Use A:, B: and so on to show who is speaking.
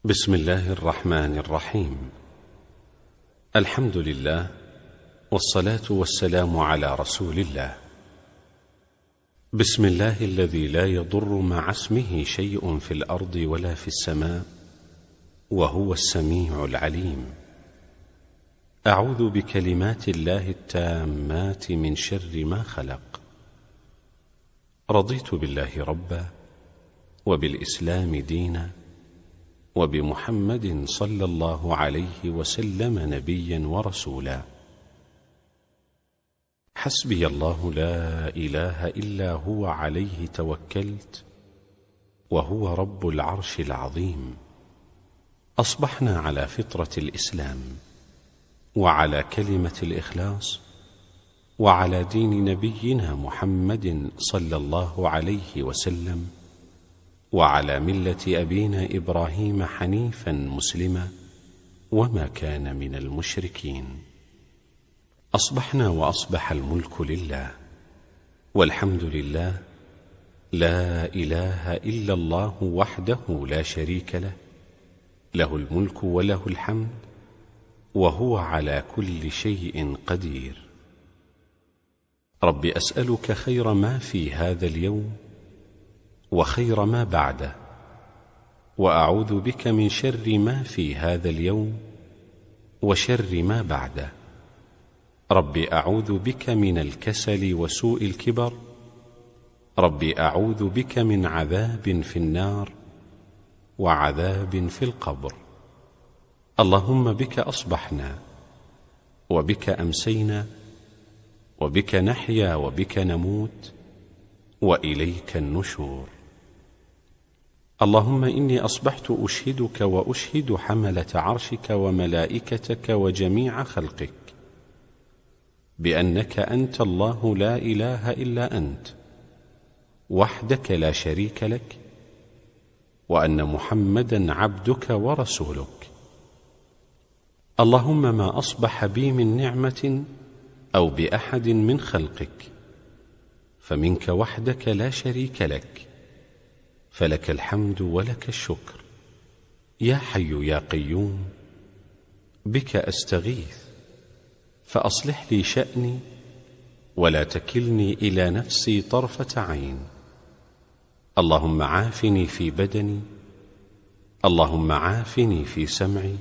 A: بسم الله الرحمن الرحيم. الحمد لله، والصلاة والسلام على رسول الله. بسم الله الذي لا يضر مع اسمه شيء في الأرض ولا في السماء، وهو السميع العليم. أعوذ بكلمات الله التامات من شر ما خلق. رضيت بالله ربا، وبالإسلام دينا، وبمحمد صلى الله عليه وسلم نبيا ورسولا. حسبي الله لا إله إلا هو، عليه توكلت، وهو رب العرش العظيم. أصبحنا على فطرة الإسلام، وعلى كلمة الإخلاص، وعلى دين نبينا محمد صلى الله عليه وسلم، وعلى ملة أبينا إبراهيم حنيفا مسلما، وما كان من المشركين. أصبحنا وأصبح الملك لله، والحمد لله، لا إله إلا الله وحده لا شريك له، له الملك وله الحمد، وهو على كل شيء قدير. رب أسألك خير ما في هذا اليوم، وخير ما بعده، وأعوذ بك من شر ما في هذا اليوم، وشر ما بعده. رب أعوذ بك من الكسل وسوء الكبر. رب أعوذ بك من عذاب في النار، وعذاب في القبر. اللهم بك أصبحنا، وبك أمسينا، وبك نحيا، وبك نموت، وإليك النشور. اللهم إني أصبحت أشهدك وأشهد حملة عرشك وملائكتك وجميع خلقك بأنك أنت الله لا إله إلا أنت، وحدك لا شريك لك، وأن محمدا عبدك ورسولك. اللهم ما أصبح بي من نعمة أو بأحد من خلقك فمنك وحدك لا شريك لك، فلك الحمد ولك الشكر. يا حي يا قيوم، بك أستغيث، فأصلح لي شأني، ولا تكلني إلى نفسي طرفة عين. اللهم عافني في بدني، اللهم عافني في سمعي،